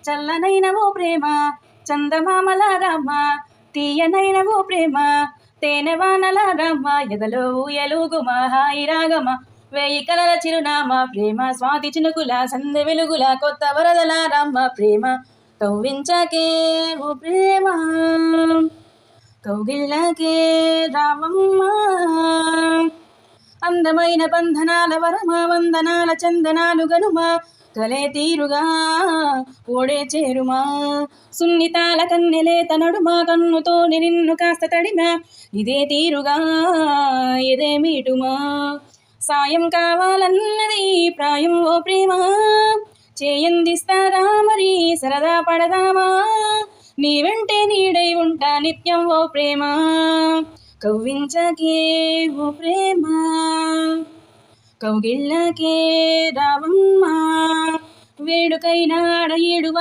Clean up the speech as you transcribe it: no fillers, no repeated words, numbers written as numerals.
చల్లనైన ఓ ప్రేమ చందమామల రామ, తీయనైన ఓ ప్రేమ తేనెవానల రామ, ఎదలో ఊయలుగుమ హాయి రాగమ, వేయి కలల చిరునామా ప్రేమ, స్వాతి చినుకుల సందె వెలుగుల కొత్త వరదల రామ ప్రేమ, కవ్వించకే ఓ ప్రేమ కౌగిళ్ళకే రామమ్మ, అందమైన బంధనాల వరమా వందనాల చందనాలు గనుమా, కలే తీరుగా ఓడే చేరుమా, సున్నితాల కన్నెలేత నడుమా, కన్నుతో నిన్ను కాస్త తడిమా, ఇదే తీరుగా ఇదే మీటుమా, సాయం కావాలన్నది ప్రాయం ఓ ప్రేమ, చేయందిస్తారా మరి సరదా పడదామా, నీ వెంటే నీడై ఉంటా నిత్యం ఓ ప్రేమ, కవ్వించకే ఓ ప్రేమ కౌగిళ్ళకే రావమ్మ, వేడుకైన ఆడ ఏడువ